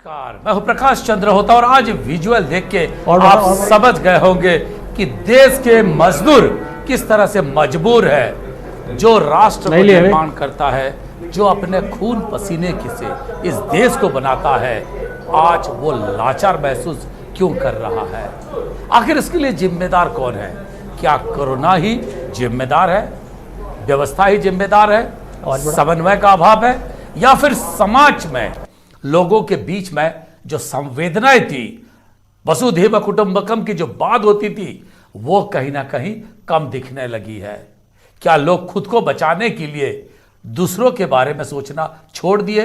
नमस्कार, मैं हूं प्रकाश चंद्र होता और आज विजुअल देख के आप समझ गए होंगे कि देश के मजदूर किस तरह से मजबूर है, जो राष्ट्र को निर्माण करता है, जो अपने खून पसीने से इस देश को बनाता है, आज वो लाचार महसूस क्यों कर रहा है। आखिर इसके लिए जिम्मेदार कौन है? क्या कोरोना ही जिम्मेदार है, व्यवस्था ही जिम्मेदार है, समन्वय का अभाव है, या फिर समाज में लोगों के बीच में जो संवेदनाएं थी, वसुधैव कुटुंबकम की जो बात होती थी, वो कहीं ना कहीं कम दिखने लगी है। क्या लोग खुद को बचाने के लिए दूसरों के बारे में सोचना छोड़ दिए?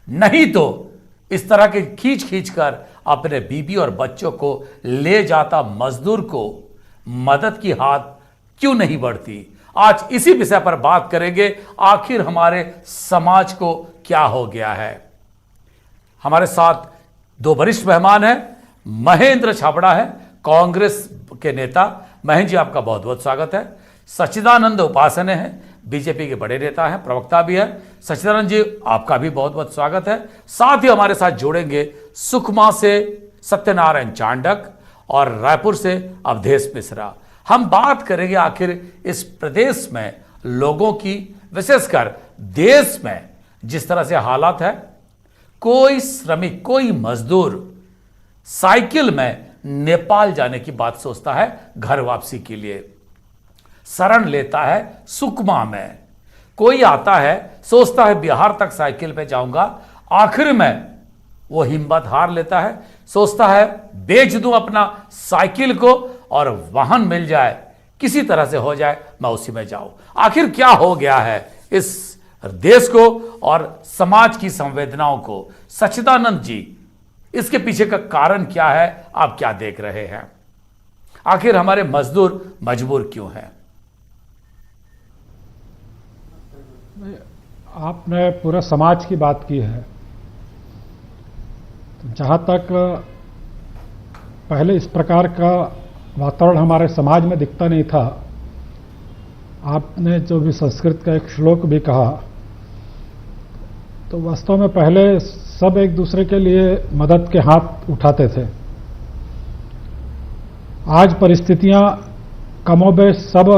नहीं तो इस तरह के खींच खींच कर अपने बीबी और बच्चों को ले जाता मजदूर को मदद की हाथ क्यों नहीं बढ़ती? आज इसी विषय पर बात करेंगे। आखिर हमारे समाज को क्या हो गया है। हमारे साथ दो वरिष्ठ मेहमान हैं। महेंद्र छाबड़ा है, कांग्रेस के नेता। महेंद्र जी, आपका बहुत बहुत स्वागत है। सच्चिदानंद उपासने हैं, बीजेपी के बड़े नेता हैं, प्रवक्ता भी है। सच्चिदानंद जी, आपका भी बहुत बहुत स्वागत है। साथ ही हमारे साथ जोड़ेंगे सुकमा से सत्यनारायण चांडक और रायपुर से अवधेश मिश्रा। हम बात करेंगे आखिर इस प्रदेश में लोगों की, विशेषकर देश में जिस तरह से हालात है। कोई श्रमिक, कोई मजदूर साइकिल में नेपाल जाने की बात सोचता है, घर वापसी के लिए शरण लेता है सुकमा में। कोई आता है, सोचता है बिहार तक साइकिल पे जाऊंगा, आखिर में वो हिम्मत हार लेता है, सोचता है बेच दूं अपना साइकिल को और वाहन मिल जाए, किसी तरह से हो जाए, मैं उसी में जाऊं। आखिर क्या हो गया है इस देश को और समाज की संवेदनाओं को? सच्चिदानंद जी, इसके पीछे का कारण क्या है? आप क्या देख रहे हैं? आखिर हमारे मजदूर मजबूर क्यों हैं? आपने पूरे समाज की बात की है। जहाँ तक पहले इस प्रकार का वातावरण हमारे समाज में दिखता नहीं था, आपने जो भी संस्कृत का एक श्लोक भी कहा, तो वास्तव में पहले सब एक दूसरे के लिए मदद के हाथ उठाते थे। आज परिस्थितियां कमोबेश सब,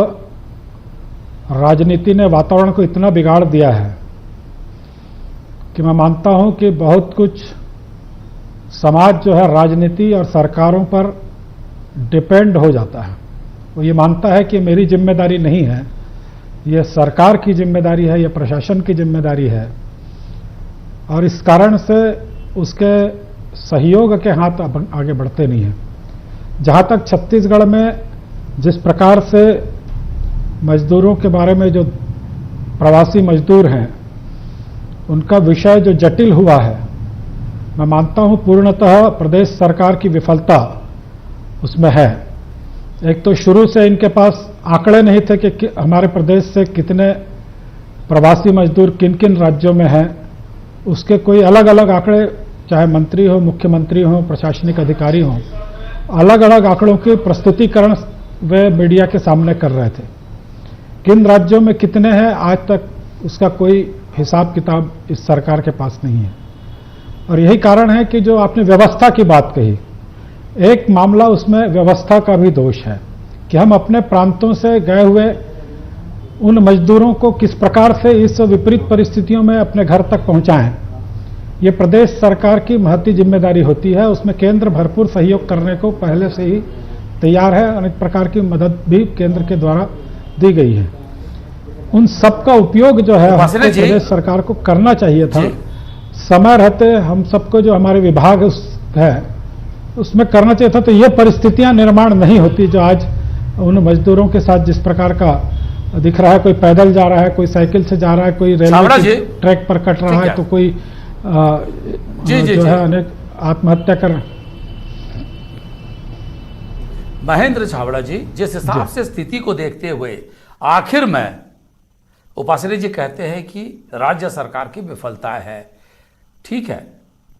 राजनीति ने वातावरण को इतना बिगाड़ दिया है कि मैं मानता हूं कि बहुत कुछ समाज जो है राजनीति और सरकारों पर डिपेंड हो जाता है। वो ये मानता है कि मेरी जिम्मेदारी नहीं है, ये सरकार की जिम्मेदारी है, ये प्रशासन की जिम्मेदारी है, और इस कारण से उसके सहयोग के हाथ आगे बढ़ते नहीं हैं। जहाँ तक छत्तीसगढ़ में जिस प्रकार से मजदूरों के बारे में, जो प्रवासी मजदूर हैं, उनका विषय जो जटिल हुआ है, मैं मानता हूं पूर्णतः प्रदेश सरकार की विफलता उसमें है। एक तो शुरू से इनके पास आंकड़े नहीं थे कि हमारे प्रदेश से कितने प्रवासी मजदूर किन किन राज्यों में हैं। उसके कोई अलग अलग आंकड़े, चाहे मंत्री हो, मुख्यमंत्री हो, प्रशासनिक अधिकारी हो, अलग अलग आंकड़ों के प्रस्तुतिकरण वे मीडिया के सामने कर रहे थे। किन राज्यों में कितने हैं, आज तक उसका कोई हिसाब किताब इस सरकार के पास नहीं है। और यही कारण है कि जो आपने व्यवस्था की बात कही, एक मामला उसमें व्यवस्था का भी दोष है कि हम अपने प्रांतों से गए हुए उन मजदूरों को किस प्रकार से इस विपरीत परिस्थितियों में अपने घर तक पहुंचाएं। ये प्रदेश सरकार की महती जिम्मेदारी होती है। उसमें केंद्र भरपूर सहयोग करने को पहले से ही तैयार है। अनेक प्रकार की मदद भी केंद्र के द्वारा दी गई है। उन सबका उपयोग जो है प्रदेश सरकार को करना चाहिए था। समय रहते हम सबको, जो हमारे विभाग है उसमें करना चाहिए था, तो ये परिस्थितियां निर्माण नहीं होती जो आज उन मजदूरों के साथ जिस प्रकार का दिख रहा है। कोई पैदल जा रहा है, कोई साइकिल से जा रहा है, कोई रेलवे ट्रैक पर कट रहा है, तो कोई जो है अनेक आत्महत्या कर। महेंद्र छाबड़ा जी, जिस हिसाब से स्थिति को देखते हुए आखिर में उपासने जी कहते हैं कि राज्य सरकार की विफलता है। ठीक है,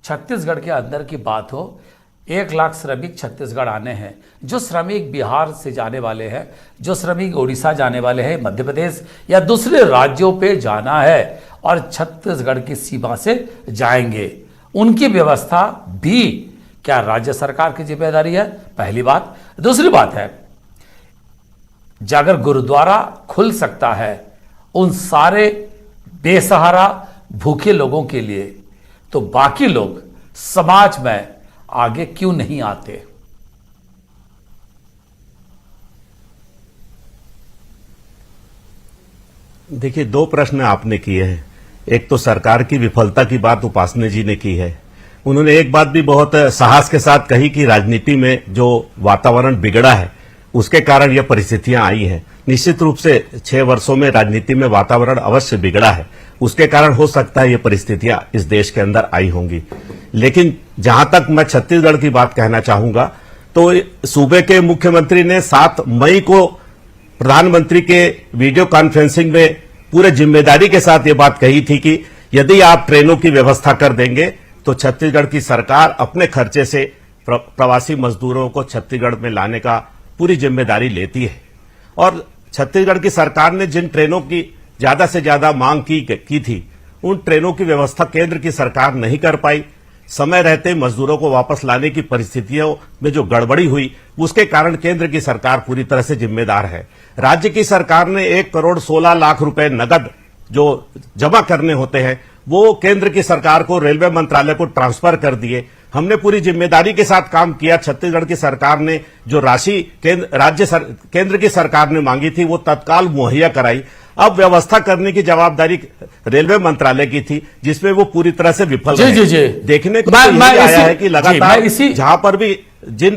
छत्तीसगढ़ के अंदर की बात हो, 1 लाख श्रमिक छत्तीसगढ़ आने हैं। जो श्रमिक बिहार से जाने वाले हैं, जो श्रमिक उड़ीसा जाने वाले हैं, मध्य प्रदेश या दूसरे राज्यों पे जाना है और छत्तीसगढ़ की सीमा से जाएंगे, उनकी व्यवस्था भी क्या राज्य सरकार की जिम्मेदारी है? पहली बात। दूसरी बात है, अगर गुरुद्वारा खुल सकता है उन सारे बेसहारा भूखे लोगों के लिए, तो बाकी लोग समाज में आगे क्यों नहीं आते? देखिए, दो प्रश्न आपने किए हैं। एक तो सरकार की विफलता की बात उपासने जी ने की है। उन्होंने एक बात भी बहुत साहस के साथ कही कि राजनीति में जो वातावरण बिगड़ा है उसके कारण यह परिस्थितियां आई हैं। निश्चित रूप से 6 वर्षों में राजनीति में वातावरण अवश्य बिगड़ा है, उसके कारण हो सकता है ये परिस्थितियां इस देश के अंदर आई होंगी। लेकिन जहां तक मैं छत्तीसगढ़ की बात कहना चाहूंगा, तो सूबे के मुख्यमंत्री ने 7 मई को प्रधानमंत्री के वीडियो कॉन्फ्रेंसिंग में पूरे जिम्मेदारी के साथ ये बात कही थी कि यदि आप ट्रेनों की व्यवस्था कर देंगे तो छत्तीसगढ़ की सरकार अपने खर्चे से प्रवासी मजदूरों को छत्तीसगढ़ में लाने का पूरी जिम्मेदारी लेती है। और छत्तीसगढ़ की सरकार ने जिन ट्रेनों की ज्यादा से ज्यादा मांग की थी, उन ट्रेनों की व्यवस्था केंद्र की सरकार नहीं कर पाई। समय रहते मजदूरों को वापस लाने की परिस्थितियों में जो गड़बड़ी हुई, उसके कारण केंद्र की सरकार पूरी तरह से जिम्मेदार है। राज्य की सरकार ने 1 करोड़ 16 लाख रुपए नगद जो जमा करने होते हैं वो केंद्र की सरकार को, रेलवे मंत्रालय को ट्रांसफर कर दिए। हमने पूरी जिम्मेदारी के साथ काम किया। छत्तीसगढ़ की सरकार ने जो राशि केंद्र की सरकार ने मांगी थी वो तत्काल मुहैया कराई। अब व्यवस्था करने की जवाबदारी रेलवे मंत्रालय की थी, जिसमें वो पूरी तरह से विफल रहे। देखने को आया है कि लगातार जहां पर भी जिन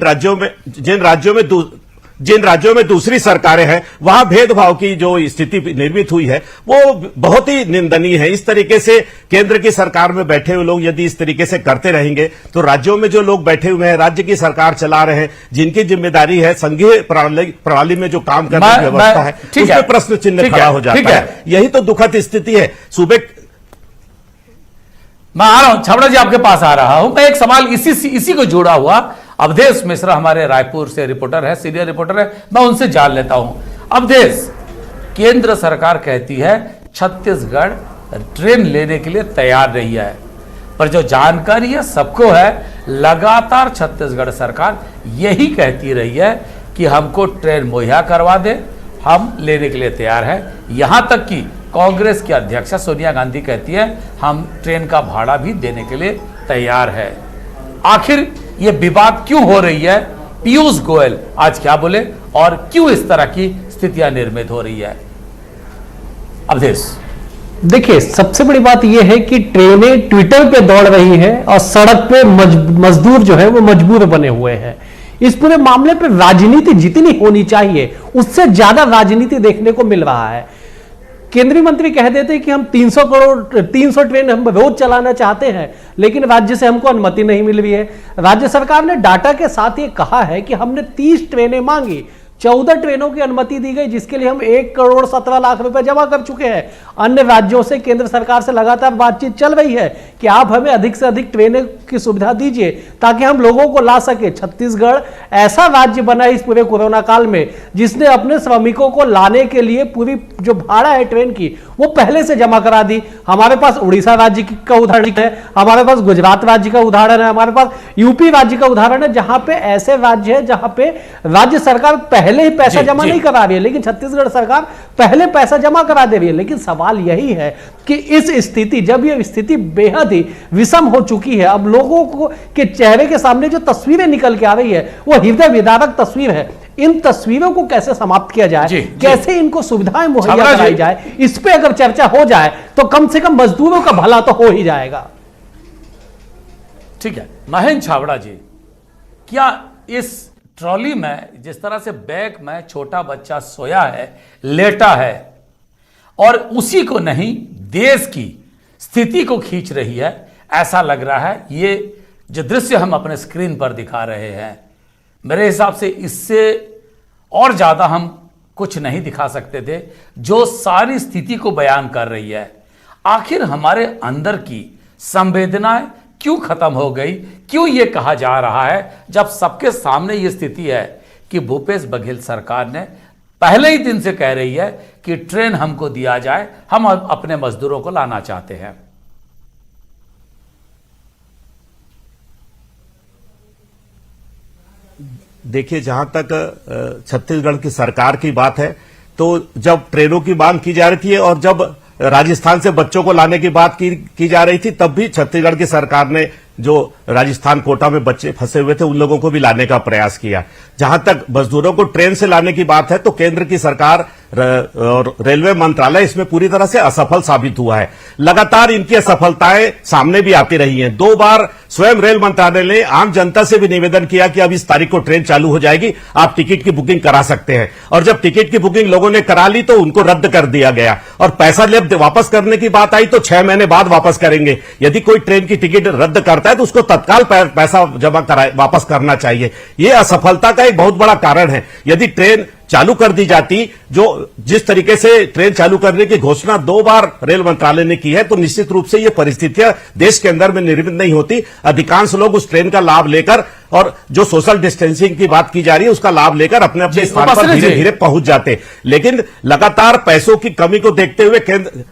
राज्यों में दूसरी सरकारें हैं वहां भेदभाव की जो स्थिति निर्मित हुई है वो बहुत ही निंदनीय है। इस तरीके से केंद्र की सरकार में बैठे हुए लोग यदि इस तरीके से करते रहेंगे तो राज्यों में जो लोग बैठे हुए हैं, राज्य की सरकार चला रहे हैं, जिनकी जिम्मेदारी है संघीय प्रणाली में जो काम करने की व्यवस्था है, उसमें प्रश्न चिन्ह खड़ा हो जाता है। यही तो दुखद स्थिति है। सूबे मैं आ रहा हूं, छाबड़ा जी आपके पास आ रहा हूं। मैं एक सवाल इसी को जोड़ा हुआ, अवधेश मिश्रा हमारे रायपुर से रिपोर्टर है, सीनियर रिपोर्टर है, मैं उनसे जान लेता हूं। अवधेश, केंद्र सरकार कहती है छत्तीसगढ़ ट्रेन लेने के लिए तैयार नहीं है, पर जो जानकारी है सबको है, लगातार छत्तीसगढ़ सरकार यही कहती रही है कि हमको ट्रेन मुहैया करवा दे, हम लेने के लिए तैयार है। यहां तक कि कांग्रेस की अध्यक्ष सोनिया गांधी कहती है हम ट्रेन का भाड़ा भी देने के लिए तैयार है। आखिर ये विवाद क्यों हो रही है? पीयूष गोयल आज क्या बोले और क्यों इस तरह की स्थितियां निर्मित हो रही है? अवधेश, देखिए, सबसे बड़ी बात यह है कि ट्रेनें ट्विटर पे दौड़ रही हैं और सड़क पे मजदूर जो है वो मजबूर बने हुए हैं। इस पूरे मामले पे राजनीति जितनी होनी चाहिए उससे ज्यादा राजनीति देखने को मिल रहा है। केंद्रीय मंत्री कह देते हैं कि हम 300 ट्रेन हम रोज चलाना चाहते हैं, लेकिन राज्य से हमको अनुमति नहीं मिल रही है। राज्य सरकार ने डाटा के साथ ये कहा है कि हमने 30 ट्रेनें मांगी, 14 ट्रेनों की अनुमति दी गई, जिसके लिए हम 1 करोड़ 17 लाख रुपए जमा कर चुके हैं। अन्य राज्यों से केंद्र सरकार से लगातार बातचीत चल रही है कि आप हमें अधिक से अधिक ट्रेनें की सुविधा दीजिए ताकि हम लोगों को ला सके। छत्तीसगढ़ ऐसा राज्य बना इस पूरे कोरोना काल में जिसने अपने श्रमिकों को लाने के लिए पूरी जो भाड़ा है ट्रेन की वो पहले से जमा करा दी। हमारे पास उड़ीसा राज्य का उदाहरण है, हमारे पास गुजरात राज्य का उदाहरण है, हमारे पास यूपी राज्य का उदाहरण है, जहां पे ऐसे राज्य है जहां पे राज्य सरकार पहले ही पैसा जमा नहीं करा रही है, लेकिन छत्तीसगढ़ सरकार पहले पैसा जमा करा दे रही है। लेकिन सवाल यही है कि इस स्थिति, जब यह स्थिति बेहद ही विषम हो चुकी है, अब लोगों को के चेहरे के सामने जो तस्वीरें निकल के आ रही है वो हृदय विदारक तस्वीर है। इन तस्वीरों को कैसे समाप्त किया जाए, कैसे इनको सुविधाएं मुहैया कराई जाए, इस पे अगर चर्चा हो जाए तो कम से कम मजदूरों का भला तो हो ही जाएगा। ठीक है महेंद्र छाबड़ा जी, क्या इस ट्रॉली में जिस तरह से बैग में छोटा बच्चा सोया है, लेटा है, और उसी को नहीं देश की स्थिति को खींच रही है, ऐसा लग रहा है। ये जो दृश्य हम अपने स्क्रीन पर दिखा रहे हैं, मेरे हिसाब से इससे और ज्यादा हम कुछ नहीं दिखा सकते थे, जो सारी स्थिति को बयान कर रही है। आखिर हमारे अंदर की संवेदनाएं क्यों खत्म हो गई? क्यों ये कहा जा रहा है जब सबके सामने ये स्थिति है कि भूपेश बघेल सरकार ने पहले ही दिन से कह रही है कि ट्रेन हमको दिया जाए, हम अपने मजदूरों को लाना चाहते हैं। देखिए, जहां तक छत्तीसगढ़ की सरकार की बात है, तो जब ट्रेनों की मांग की जा रही थी और जब राजस्थान से बच्चों को लाने की बात की जा रही थी, तब भी छत्तीसगढ़ की सरकार ने जो राजस्थान कोटा में बच्चे फंसे हुए थे उन लोगों को भी लाने का प्रयास किया। जहां तक मजदूरों को ट्रेन से लाने की बात है, तो केंद्र की सरकार और रेलवे मंत्रालय इसमें पूरी तरह से असफल साबित हुआ है। लगातार इनकी असफलताएं सामने भी आती रही हैं। 2 बार स्वयं रेल मंत्रालय ने आम जनता से भी निवेदन किया कि अब इस तारीख को ट्रेन चालू हो जाएगी, आप टिकट की बुकिंग करा सकते हैं। और जब टिकट की बुकिंग लोगों ने करा ली तो उनको रद्द कर दिया गया और पैसा जब वापस करने की बात आई तो 6 महीने बाद वापस करेंगे। यदि कोई ट्रेन की टिकट रद्द करता है तो उसको तत्काल पैसा जमा वापस करना चाहिए। यह असफलता का एक बहुत बड़ा कारण है। यदि ट्रेन चालू कर दी जाती, जो जिस तरीके से ट्रेन चालू करने की घोषणा 2 बार रेल मंत्रालय ने की है, तो निश्चित रूप से ये परिस्थितियां देश के अंदर में निर्मित नहीं होती। अधिकांश लोग उस ट्रेन का लाभ लेकर और जो सोशल डिस्टेंसिंग की बात की जा रही है उसका लाभ लेकर अपने अपने स्थान पर धीरे धीरे पहुंच जाते। लेकिन लगातार पैसों की कमी को देखते हुए केंद्र,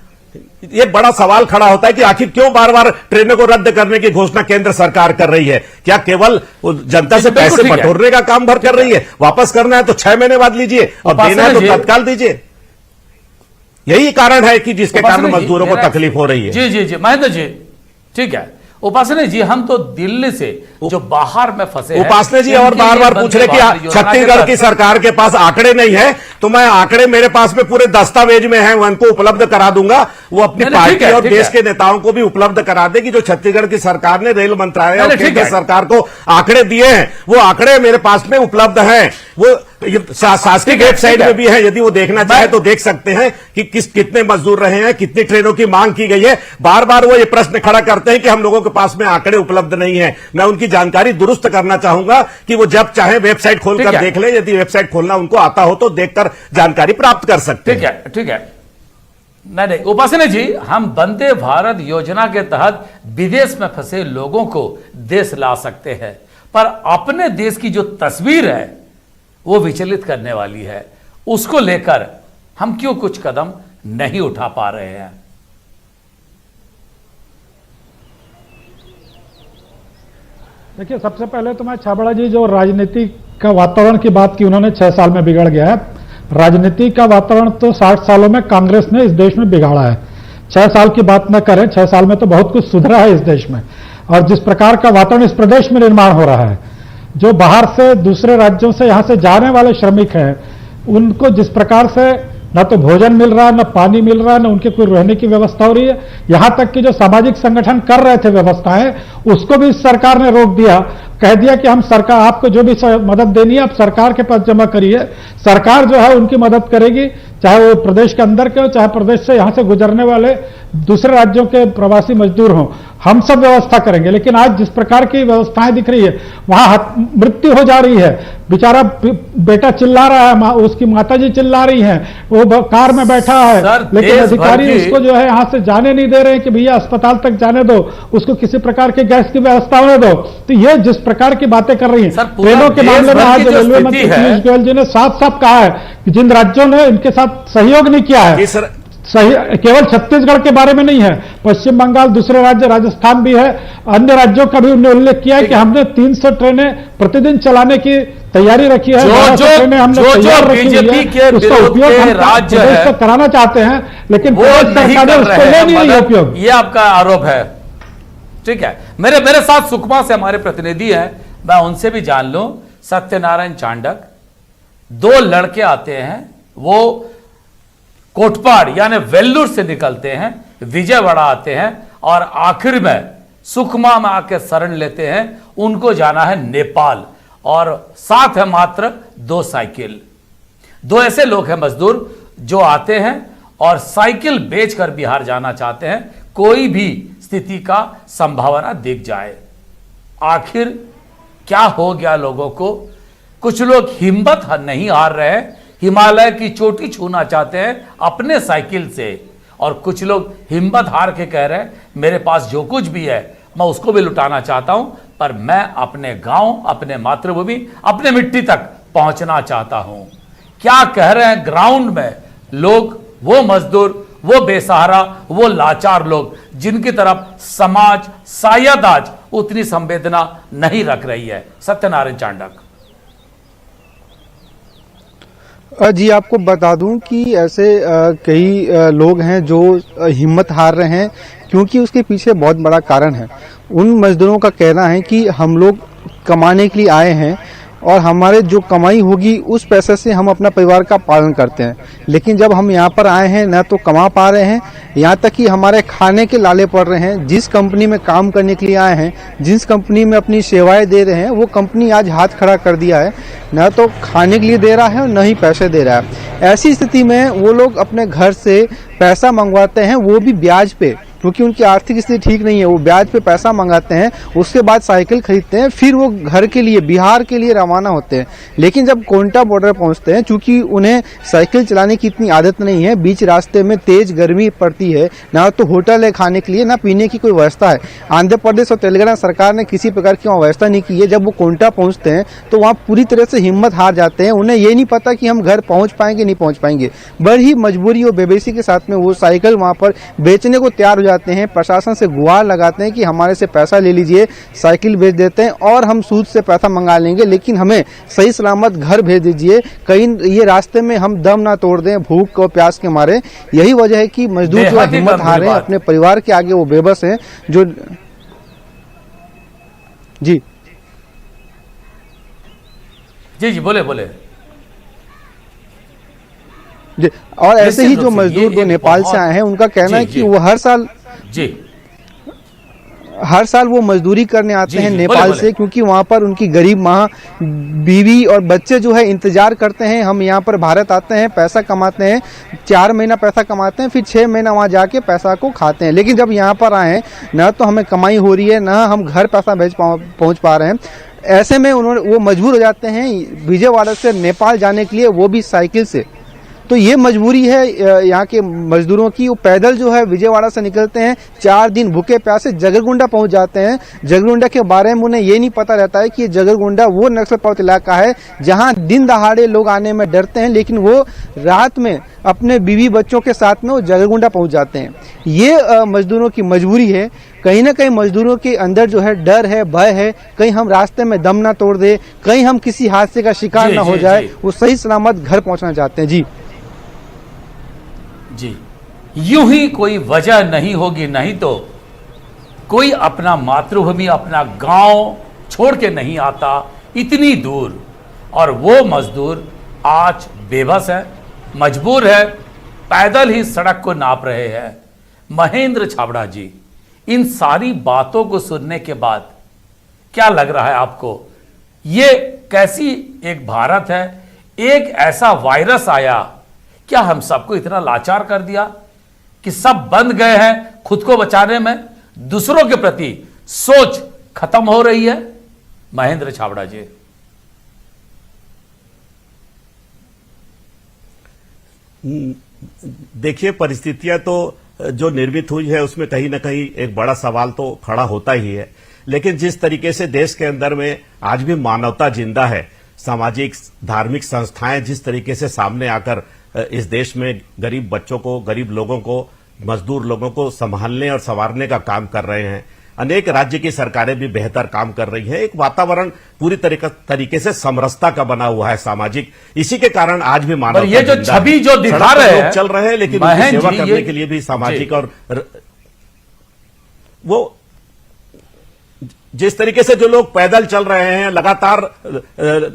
ये बड़ा सवाल खड़ा होता है कि आखिर क्यों बार बार ट्रेनों को रद्द करने की घोषणा केंद्र सरकार कर रही है? क्या केवल जनता से पैसे बटोरने का काम भर कर रही है? वापस करना है तो 6 महीने बाद लीजिए और देना है तो तत्काल दीजिए। यही कारण है कि जिसके कारण मजदूरों को तकलीफ हो रही है। जी जी जी महेंद्र जी, ठीक है। उपासना जी, हम तो दिल्ली से जो बाहर में फंसे उपासना जी और बार बार पूछ रहे कि छत्तीसगढ़ की सरकार के पास आंकड़े नहीं है, तो मैं आंकड़े मेरे पास में पूरे दस्तावेज में हैं, उनको उपलब्ध करा दूंगा। वो अपनी पार्टी और देश के नेताओं को भी उपलब्ध करा दे कि जो छत्तीसगढ़ की सरकार ने रेल मंत्रालय और केंद्र सरकार को आंकड़े दिए हैं, वो आंकड़े मेरे पास में उपलब्ध हैं। वो शासकीय वेबसाइट में भी है, यदि वो देखना चाहे तो देख सकते हैं कि कितने मजदूर रहे हैं, कितनी ट्रेनों की मांग की गई है। बार बार वो ये प्रश्न खड़ा करते हैं कि हम लोगों के पास में आंकड़े उपलब्ध नहीं है। मैं उनकी जानकारी दुरुस्त करना चाहूंगा कि वो जब चाहे वेबसाइट खोलकर देख ले। यदि वेबसाइट खोलना उनको आता हो तो देखकर जानकारी प्राप्त कर सकते हैं। ठीक है, ठीक है। नहीं, उपासना जी, हम वंदे भारत योजना के तहत विदेश में फंसे लोगों को देश ला सकते हैं, पर अपने देश की जो तस्वीर है वो विचलित करने वाली है। उसको लेकर हम क्यों कुछ कदम नहीं उठा पा रहे हैं? देखिए, सबसे पहले तो मैं छाबड़ा जी, जो राजनीति का वातावरण की बात की, उन्होंने 6 साल में बिगड़ गया है। राजनीति का वातावरण तो 60 सालों में कांग्रेस ने इस देश में बिगाड़ा है। 6 साल की बात न करें, 6 साल में तो बहुत कुछ सुधरा है इस देश में। और जिस प्रकार का वातावरण इस प्रदेश में निर्माण हो रहा है, जो बाहर से दूसरे राज्यों से यहां से जाने वाले श्रमिक हैं, उनको जिस प्रकार से न तो भोजन मिल रहा है, न पानी मिल रहा है, न उनके कोई रहने की व्यवस्था हो रही है। यहां तक कि जो सामाजिक संगठन कर रहे थे व्यवस्थाएं, उसको भी सरकार ने रोक दिया। कह दिया कि हम सरकार, आपको जो भी मदद देनी है आप सरकार के पास जमा करिए, सरकार जो है उनकी मदद करेगी, चाहे वो प्रदेश के अंदर के हो, चाहे प्रदेश से यहां से गुजरने वाले दूसरे राज्यों के प्रवासी मजदूर हों, हम सब व्यवस्था करेंगे। लेकिन आज जिस प्रकार की व्यवस्थाएं दिख रही है, वहां मृत्यु हो जा रही है। बेचारा बेटा चिल्ला रहा है, उसकी माताजी चिल्ला रही हैं, वो कार में बैठा है, लेकिन अधिकारी उसको जो है यहां से जाने नहीं दे रहे हैं कि भैया अस्पताल तक जाने दो, उसको किसी प्रकार के गैस की व्यवस्था होने दो। तो ये जिस प्रकार की बातें कर रही हैं, ट्रेनों के मामले में आज रेलवे मंत्री पीयूष गोयल जी ने साफ साफ कहा है कि जिन राज्यों ने इनके साथ सहयोग नहीं किया है, सही केवल छत्तीसगढ़ के बारे में नहीं है, पश्चिम बंगाल, दूसरे राज्य, राजस्थान भी है, अन्य राज्यों का भी उन्होंने उल्लेख किया है कि हमने 300 ट्रेनें प्रतिदिन चलाने की तैयारी रखी है। जो ट्रेनें हमने तैयार रखी हुई है, उसका उपयोग हम प्रदेश से कराना चाहते हैं, लेकिन सरकार ने उसको ले नहीं रही उपयोग। ये आपका आरोप है, ठीक है। मेरे साथ सुकमा से हमारे प्रतिनिधि हैं, मैं उनसे भी जान लूं। सत्यनारायण चांडक, 2 लड़के आते हैं, वो कोटपाड़ यानी वेल्लूर से निकलते हैं, विजयवाड़ा आते हैं और आखिर में सुकमा में आके शरण लेते हैं। उनको जाना है नेपाल और साथ है मात्र 2 साइकिल। 2 ऐसे लोग हैं मजदूर जो आते हैं और साइकिल बेचकर बिहार जाना चाहते हैं, कोई भी स्थिति का संभावना दिख जाए। आखिर क्या हो गया लोगों को? कुछ लोग हिम्मत नहीं हार रहे हैं, हिमालय की चोटी छूना चाहते हैं अपने साइकिल से, और कुछ लोग हिम्मत हार के कह रहे हैं मेरे पास जो कुछ भी है मैं उसको भी लुटाना चाहता हूं, पर मैं अपने गांव, अपने मातृभूमि, अपने मिट्टी तक पहुंचना चाहता हूं। क्या कह रहे हैं ग्राउंड में लोग, वो मजदूर, वो बेसहारा, वो लाचार लोग जिनकी तरफ समाज शायद आज उतनी संवेदना नहीं रख रही है? सत्यनारायण चांडक। जी आपको बता दूं कि ऐसे कई लोग हैं जो हिम्मत हार रहे हैं, क्योंकि उसके पीछे बहुत बड़ा कारण है। उन मजदूरों का कहना है कि हम लोग कमाने के लिए आए हैं और हमारे जो कमाई होगी उस पैसे से हम अपना परिवार का पालन करते हैं, लेकिन जब हम यहाँ पर आए हैं न तो कमा पा रहे हैं, यहाँ तक कि हमारे खाने के लाले पड़ रहे हैं। जिस कंपनी में काम करने के लिए आए हैं, जिस कंपनी में अपनी सेवाएं दे रहे हैं, वो कंपनी आज हाथ खड़ा कर दिया है, न तो खाने के लिए दे रहा है और न ही पैसे दे रहा है। ऐसी स्थिति में वो लोग अपने घर से पैसा मंगवाते हैं, वो भी ब्याज पे, क्योंकि उनकी आर्थिक स्थिति ठीक नहीं है। वो ब्याज पे पैसा मंगाते हैं, उसके बाद साइकिल खरीदते हैं, फिर वो घर के लिए, बिहार के लिए रवाना होते हैं। लेकिन जब कोंटा बॉर्डर पहुंचते हैं, चूंकि उन्हें साइकिल चलाने की इतनी आदत नहीं है, बीच रास्ते में तेज गर्मी पड़ती है, ना तो होटल है खाने के लिए, ना पीने की कोई व्यवस्था है। आंध्र प्रदेश और तेलंगाना सरकार ने किसी प्रकार की व्यवस्था नहीं की है। जब वो कोंटा पहुंचते हैं तो वहाँ पूरी तरह से हिम्मत हार जाते हैं। उन्हें ये नहीं पता कि हम घर पहुंच पाएंगे नहीं पहुंच पाएंगे। बड़ी मजबूरी और बेबसी के साथ में वो साइकिल वहाँ पर बेचने को तैयार हो जाते हैं। प्रशासन से गुहार लगाते हैं कि हमारे से पैसा ले लीजिए, साइकिल बेच देते हैं और हम सूद से पैसा मंगा लेंगे, लेकिन हमें सही सलामत घर भेज दीजिए, कहीं ये रास्ते में हम दम ना तोड़ दें भूख और प्यास के मारे। यही वजह है कि मजदूर जो हिम्मत हारे हैं, अपने परिवार के आगे वो बेबस हैं। जो जी जी जी बोले बोले जी। और ऐसे ही जो मजदूर जो नेपाल से आए हैं, उनका कहना है कि वो हर साल वो मजदूरी करने आते हैं नेपाल से, क्योंकि वहाँ पर उनकी गरीब माँ, बीवी और बच्चे जो है इंतजार करते हैं। हम यहाँ पर भारत आते हैं, पैसा कमाते हैं, 4 महीना पैसा कमाते हैं, फिर 6 महीना वहाँ जाके पैसा को खाते हैं। लेकिन जब यहाँ पर आए हैं, न तो हमें कमाई हो रही है, न हम घर पैसा पहुँच पा रहे हैं। ऐसे में वो मजबूर हो जाते हैं विजयवाड़ा से नेपाल जाने के लिए, वो भी साइकिल से। तो ये मजबूरी है यहाँ के मजदूरों की। वो पैदल जो है विजयवाड़ा से निकलते हैं, 4 दिन भूखे प्यासे जगरगुंडा पहुंच जाते हैं। जगरगुंडा के बारे में उन्हें ये नहीं पता रहता है कि ये जगरगुंडा वो नक्सल प्रभावित इलाका है जहाँ दिन दहाड़े लोग आने में डरते हैं, लेकिन वो रात में अपने बीवी बच्चों के साथ में वो जगरगुंडा पहुंच जाते हैं। ये मजदूरों की मजबूरी है। कहीं ना कहीं मजदूरों के अंदर जो है डर है, भय है, कहीं हम रास्ते में दम ना तोड़ दे, कहीं हम किसी हादसे का शिकार ना हो जाए। वो सही सलामत घर पहुंचना चाहते हैं। जी यूं ही कोई वजह नहीं होगी, नहीं तो कोई अपना मातृभूमि, अपना गांव छोड़ के नहीं आता इतनी दूर। और वो मजदूर आज बेबस है, मजबूर है, पैदल ही सड़क को नाप रहे हैं। महेंद्र छाबड़ा जी, इन सारी बातों को सुनने के बाद क्या लग रहा है आपको? ये कैसी एक भारत है? एक ऐसा वायरस आया, क्या हम सबको इतना लाचार कर दिया कि सब बंद गए हैं खुद को बचाने में? दूसरों के प्रति सोच खत्म हो रही है। महेंद्र छाबड़ा जी, देखिए, परिस्थितियां तो जो निर्मित हुई है उसमें कहीं ना कहीं एक बड़ा सवाल तो खड़ा होता ही है। लेकिन जिस तरीके से देश के अंदर में आज भी मानवता जिंदा है, सामाजिक धार्मिक संस्थाएं जिस तरीके से सामने आकर इस देश में गरीब बच्चों को, गरीब लोगों को, मजदूर लोगों को संभालने और संवारने का काम कर रहे हैं, अनेक राज्य की सरकारें भी बेहतर काम कर रही हैं। एक वातावरण पूरी तरीके से समरसता का बना हुआ है सामाजिक। इसी के कारण आज भी मानवता ये जो छवि जो दिखा रहे हैं, चल रहे हैं, लेकिन उनकी सेवा करने के लिए भी सामाजिक और वो जिस तरीके से जो लोग पैदल चल रहे हैं, लगातार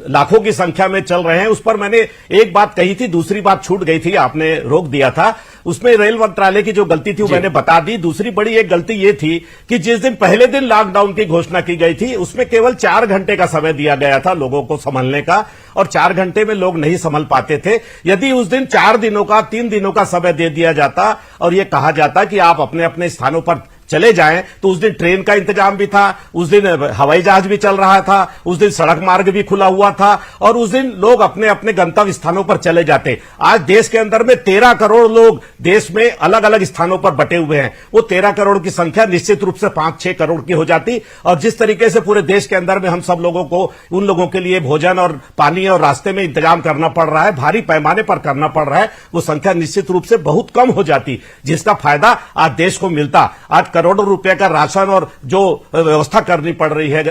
लाखों की संख्या में चल रहे हैं, उस पर मैंने एक बात कही थी, दूसरी बात छूट गई थी, आपने रोक दिया था। उसमें रेल मंत्रालय की जो गलती थी वो मैंने बता दी। दूसरी बड़ी एक गलती ये थी कि जिस दिन पहले दिन लॉकडाउन की घोषणा की गई थी, उसमें केवल 4 घंटे का समय दिया गया था लोगों को संभलने का, और 4 घंटे में लोग नहीं संभल पाते थे। यदि उस दिन 4 दिनों का, 3 दिनों का समय दे दिया जाता और ये कहा जाता कि आप अपने अपने स्थानों पर चले जाएं, तो उस दिन ट्रेन का इंतजाम भी था, उस दिन हवाई जहाज भी चल रहा था, उस दिन सड़क मार्ग भी खुला हुआ था, और उस दिन लोग अपने अपने गंतव्य स्थानों पर चले जाते। आज देश के अंदर में 13 करोड़ लोग देश में अलग अलग स्थानों पर बटे हुए हैं। वो 13 करोड़ की संख्या निश्चित रूप से 5-6 करोड़ की हो जाती, और जिस तरीके से पूरे देश के अंदर में हम सब लोगों को, उन लोगों के लिए भोजन और पानी और रास्ते में इंतजाम करना पड़ रहा है, भारी पैमाने पर करना पड़ रहा है, वो संख्या निश्चित रूप से बहुत कम हो जाती, जिसका फायदा आज देश को मिलता। आज करोड़ों रुपए का राशन और जो व्यवस्था करनी पड़ रही है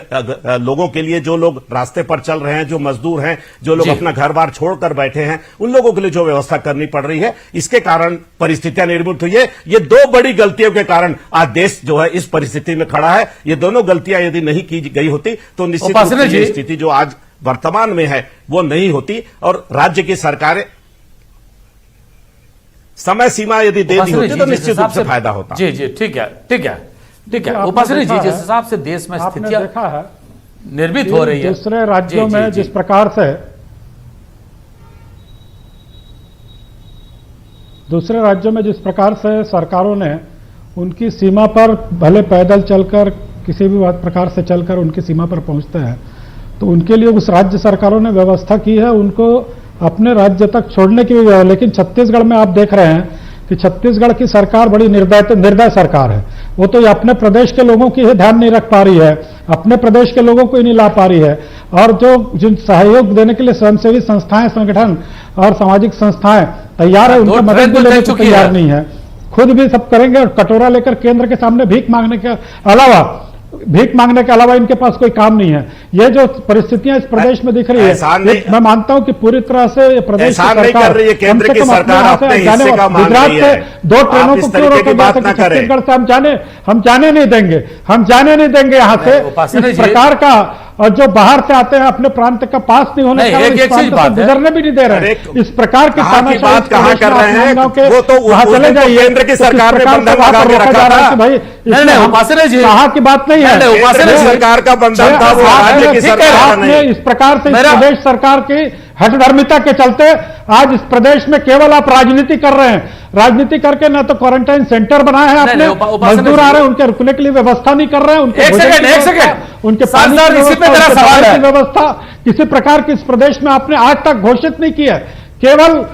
लोगों के लिए, जो लोग रास्ते पर चल रहे हैं, जो मजदूर हैं, जो लोग अपना घर बार छोड़कर बैठे हैं, उन लोगों के लिए जो व्यवस्था करनी पड़ रही है, इसके कारण परिस्थितियां निर्मित हुई है। ये दो बड़ी गलतियों के कारण आज देश जो है इस परिस्थिति में खड़ा है। ये दोनों गलतियां यदि नहीं की गई होती तो निश्चित रूप से ये स्थिति जो आज वर्तमान में है वो नहीं होती, और राज्य की सरकारें समय सीमा यदि दे दी होती तो निश्चित रूप से फायदा होता। जी जी, ठीक है, ठीक है, ठीक है। उपासनी जी, जिस हिसाब से देश में स्थितियां देखा है निर्मित हो रही है दूसरे राज्यों में जिस प्रकार से दूसरे राज्यों में जिस प्रकार से सरकारों ने उनकी सीमा पर भले पैदल चलकर किसी भी प्रकार से चलकर उनकी सीमा पर पहुंचते हैं, तो उनके लिए उस राज्य सरकारों ने व्यवस्था की है उनको अपने राज्य तक छोड़ने की भी। लेकिन छत्तीसगढ़ में आप देख रहे हैं कि छत्तीसगढ़ की सरकार बड़ी निर्दय सरकार है। वो तो अपने प्रदेश के लोगों की ही ध्यान नहीं रख पा रही है, अपने प्रदेश के लोगों को ही नहीं ला पा रही है, और जो जिन सहयोग देने के लिए स्वयंसेवी संस्थाएं, संगठन और सामाजिक संस्थाएं तैयार है, उनकी मदद भी लेने को तैयार नहीं है। खुद भी सब करेंगे और कटोरा लेकर केंद्र के सामने भीख मांगने के अलावा इनके पास कोई काम नहीं है। ये जो परिस्थितियां इस प्रदेश में दिख रही है, मैं मानता हूं कि पूरी तरह से प्रदेश की सरकार, केंद्र की सरकार अपने हिस्से का मांग गुजरात रही से है। 2 ट्रेनों को क्यों रोका जा सके, छत्तीसगढ़ से हम जाने नहीं देंगे यहाँ से। इस प्रकार का, और जो बाहर से आते हैं अपने प्रांत का पास नहीं होने के कारण इस प्रांत से गुजरने भी नहीं दे रहे। इस प्रकार की बात कहां कर रहे हैं, वो तो वहां चले जाइए। केंद्र की सरकार ने बंधन लगा के रखा था भाई, उपासनी जी कहा की बात नहीं है, केंद्र सरकार का बंधन था, वो राज्य की सरकार ने इस प्रकार से प्रदेश सरकार की हठधर्मिता के चलते आज इस प्रदेश में केवल आप राजनीति कर रहे हैं। राजनीति करके ना तो क्वारंटाइन सेंटर बनाए हैं अपने, मजदूर आ रहे हैं उनके रुकने के लिए व्यवस्था नहीं कर रहे हैं, उनके एक सेकंड उनके पानी की व्यवस्था किसी प्रकार की इस प्रदेश में आपने आज तक घोषित नहीं की है। केवल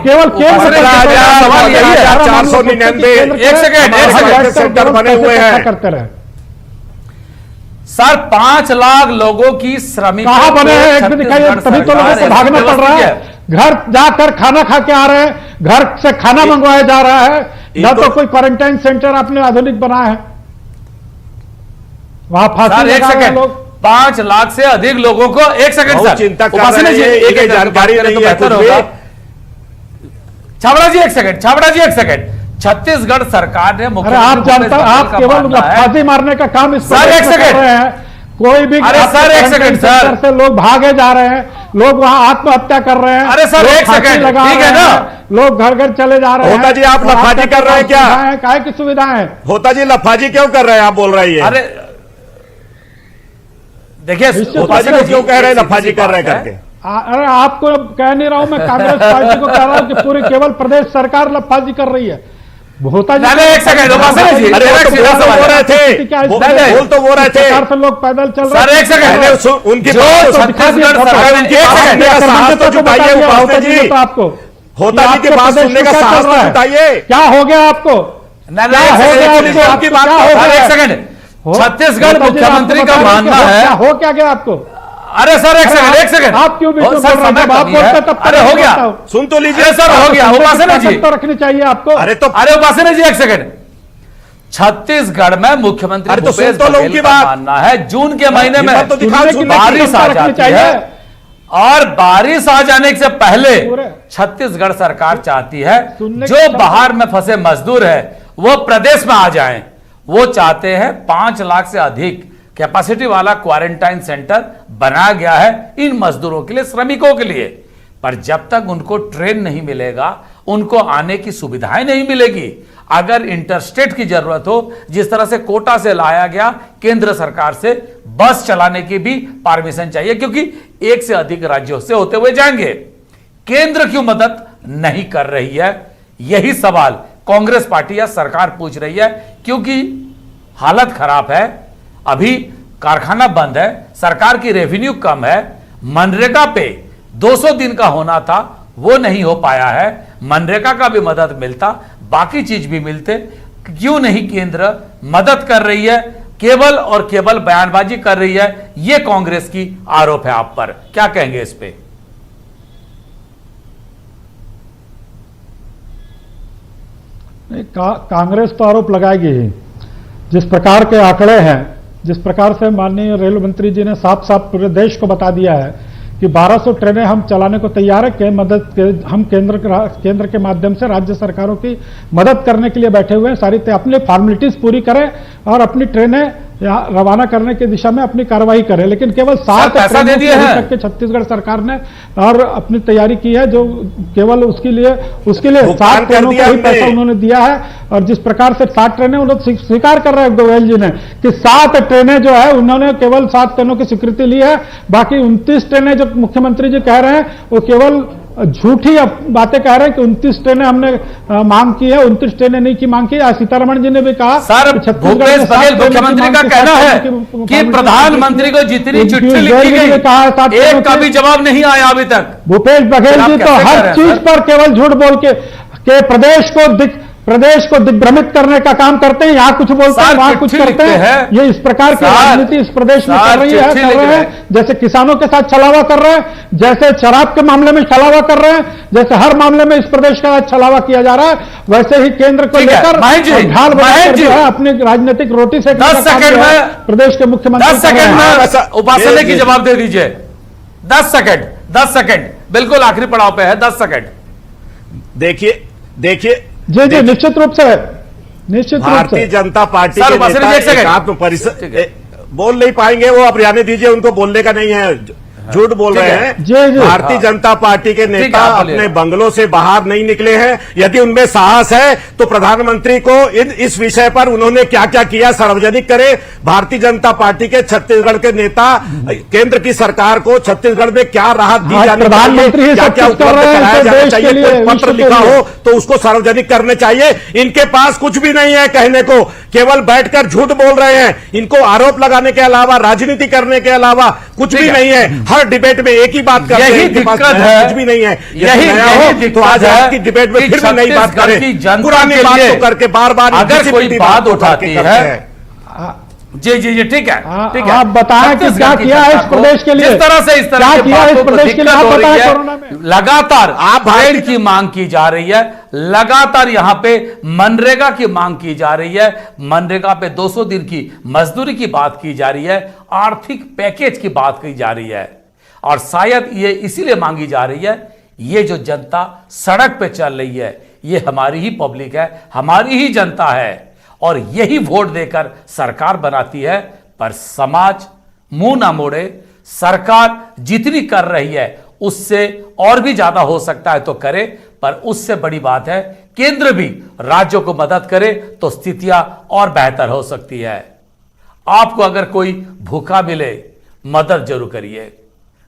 केंद्र 499 सेंटर बने हुए हैं करते रहे। सर 5 लाख लोगों की श्रमिकों कहां बने हैं एक भी दिखाइए, तभी तो लोगों को भागना पड़ रहा है। घर जाकर खाना खा के आ रहे हैं, घर से खाना मंगवाया जा रहा है, न तो कोई क्वारंटाइन सेंटर आपने आधुनिक बनाया है। वहां फांसी लगा रहे हैं लोग। 5 लाख से अधिक लोगों को, एक सेकंड सर, चिंता कर रहे हैं, एक जानकारी नहीं है कुछ भी। छाबड़ा जी एक सेकंड, छत्तीसगढ़ सरकार ने आप जानते हैं, आप केवल फांसी मारने का काम इस सर एक सेकंड कर रहे हैं। कोई भी अरे सर एक सेकंड सर से लोग भागे जा रहे हैं, लोग वहां आत्महत्या कर रहे हैं। अरे सर एक सेकंड, ठीक है ना, लोग घर घर चले जा रहे हैं। होता जी आप लफाजी कर रहे हैं क्या? काहे की सुविधाएं? होता जी लफाजी क्यों कर रहे हैं आप बोल रही है? अरे देखिए होता जी क्यों कह रहे हैं लफाजी कर रहे हैं करके? अरे आपको कह नहीं रहा हूं, मैं कांग्रेस पार्टी को कह रहा हूं कि पूरी केवल प्रदेश सरकार लफाजी कर रही है। होता जी एक सेकंड, अरे वो रहे थे, बोल तो वो रहे थे, लोग पैदल चल रहे हैं। एक सेकंड, उनकी छत्तीसगढ़ साहस तो जुटाइए उपासनी जी, आपको होता जी के पास सुनने का साहस तो जुटाइए। क्या हो गया आपको? आपकी बात एक सेकंड, छत्तीसगढ़ मुख्यमंत्री का मानना है, हो क्या गया आपको? अरे सर एक सेकंड, आप क्यों भी अरे हो गया, सुन तो लीजिए सर, हो गया। उपासना जी तो रखनी चाहिए आपको। अरे उपासना जी एक सेकंड, छत्तीसगढ़ में मुख्यमंत्री भूपेश बघेल का मानना है जून के महीने में बारिश आ जाती है, और बारिश आ जाने से पहले छत्तीसगढ़ सरकार चाहती है जो बाहर में फंसे मजदूर है वो प्रदेश में आ जाएं। वो चाहते हैं 5 लाख से अधिक कैपेसिटी वाला क्वारंटाइन सेंटर बनाया गया है इन मजदूरों के लिए, श्रमिकों के लिए। पर जब तक उनको ट्रेन नहीं मिलेगा, उनको आने की सुविधाएं नहीं मिलेगी, अगर इंटरस्टेट की जरूरत हो, जिस तरह से कोटा से लाया गया, केंद्र सरकार से बस चलाने की भी परमिशन चाहिए, क्योंकि एक से अधिक राज्यों से होते हुए जाएंगे। केंद्र क्यों मदद नहीं कर रही है, यही सवाल कांग्रेस पार्टी या सरकार पूछ रही है। क्योंकि हालत खराब है, अभी कारखाना बंद है, सरकार की रेवेन्यू कम है, मनरेगा पे 200 दिन का होना था वो नहीं हो पाया है, मनरेगा का भी मदद मिलता, बाकी चीज भी मिलते, क्यों नहीं केंद्र मदद कर रही है, केवल और केवल बयानबाजी कर रही है। यह कांग्रेस की आरोप है आप पर, क्या कहेंगे इस पे? कांग्रेस तो आरोप लगाएगी ही, जिस प्रकार के आंकड़े हैं, जिस प्रकार से माननीय रेल मंत्री जी ने साफ साफ पूरे देश को बता दिया है कि 1200 ट्रेनें हम चलाने को तैयार है, हम केंद्र के माध्यम से राज्य सरकारों की मदद करने के लिए बैठे हुए हैं। सारी अपनी फॉर्मेलिटीज पूरी करें और अपनी ट्रेनें रवाना करने की दिशा में अपनी कार्रवाई करें, लेकिन केवल 7 पैसा दे दिया है के छत्तीसगढ़ सरकार ने और अपनी तैयारी की है, जो केवल उसके लिए 7 ट्रेनों का ही पैसा उन्होंने दिया है। और जिस प्रकार से 7 ट्रेनें उन्होंने स्वीकार कर रहे हैं गोयल जी ने कि 7 ट्रेनें जो है उन्होंने केवल 7 ट्रेनों की स्वीकृति ली है, बाकी 29 ट्रेनें जो मुख्यमंत्री जी कह रहे हैं वो केवल झूठी बातें कह रहे हैं कि 29 ट्रेनें हमने मांग की है, 29 ट्रेनें नहीं की मांग की। सीतारमण जी ने भी कहा सर, भूपेश बघेल मुख्यमंत्री का कहना है कि प्रधानमंत्री को जितनी चिट्ठी लिखी गई एक का भी जवाब नहीं आया अभी तक। भूपेश बघेल जी तो हर चीज पर केवल झूठ बोल के प्रदेश को दिग्भ्रमित करने का काम करते हैं। यहाँ कुछ बोलते हैं, वहां कुछ करते हैं। ये इस प्रकार की राजनीति इस प्रदेश में कर रहे हैं। जैसे किसानों के साथ छलावा कर रहे हैं, जैसे शराब के मामले में छलावा कर रहे हैं, जैसे हर मामले में इस प्रदेश का छलावा किया जा रहा है, वैसे ही केंद्र को लेकर ढाल बनाकर जो है अपनी राजनीतिक रोटी से 10 सेकंड में प्रदेश के मुख्यमंत्री 10 सेकंड में उपासना की जवाब दे दीजिए। 10 सेकंड बिल्कुल आखिरी पड़ाव पे है। 10 सेकंड देखिए जी निश्चित रूप से भारतीय जनता पार्टी के नेता आत्म परिषद बोल नहीं पाएंगे, वो अब रहने दीजिए, उनको बोलने का नहीं है, झूठ बोल रहे हैं। भारतीय जनता पार्टी के नेता अपने बंगलों से बाहर नहीं निकले हैं। यदि उनमें साहस है तो प्रधानमंत्री को इस विषय पर उन्होंने क्या क्या किया सार्वजनिक करें। भारतीय जनता पार्टी के छत्तीसगढ़ के नेता केंद्र की सरकार को छत्तीसगढ़ में क्या राहत दी जानी चाहिए, क्या क्या उपलब्ध कराया जाना चाहिए, कोई पत्र लिखा हो तो उसको सार्वजनिक करने चाहिए। इनके पास कुछ भी नहीं है कहने को, केवल बैठकर झूठ बोल रहे हैं। इनको आरोप लगाने के अलावा, राजनीति करने के अलावा कुछ भी नहीं है। हर डिबेट में एक ही बात करते हैं, इनके पास कुछ भी नहीं है। यही तो आज की डिबेट में फिर भी नई बात करें, पुरानी बात तो करके बार बार अगर कोई बात उठाती है। जी ठीक है। आप बताएं कि क्या किया है इस प्रदेश के लिए, इस तरह से क्या किया है इस प्रदेश के लिए, आप बताएं। कोरोना में लगातार ट्रेन की मांग की जा रही है, लगातार यहां पे मनरेगा की मांग की जा रही है, मनरेगा पे 200 दिन की मजदूरी की बात की जा रही है, आर्थिक पैकेज की बात की जा रही है। और शायद ये इसीलिए मांगी जा रही है, ये जो जनता सड़क पे चल रही है ये हमारी ही पब्लिक है, हमारी ही जनता है, और यही वोट देकर सरकार बनाती है। पर समाज मुंह ना मोड़े, सरकार जितनी कर रही है उससे और भी ज्यादा हो सकता है तो करे, पर उससे बड़ी बात है केंद्र भी राज्यों को मदद करे तो स्थितियां और बेहतर हो सकती है। आपको अगर कोई भूखा मिले मदद जरूर करिए,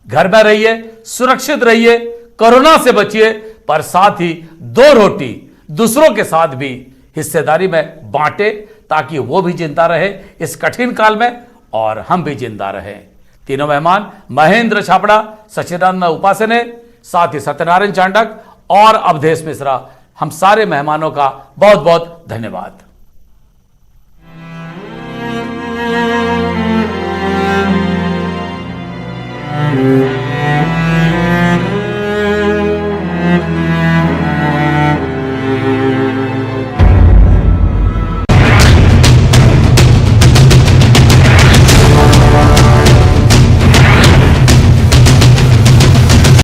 घर में रहिए, सुरक्षित रहिए, कोरोना से बचिए, पर साथ ही 2 रोटी दूसरों के साथ भी हिस्सेदारी में बांटे ताकि वो भी जिंदा रहे इस कठिन काल में और हम भी जिंदा रहें। तीनों मेहमान महेंद्र छाबड़ा, सच्चिदानंद उपासने, साथ ही सत्यनारायण चांडक और अवधेश मिश्रा, हम सारे मेहमानों का बहुत बहुत धन्यवाद।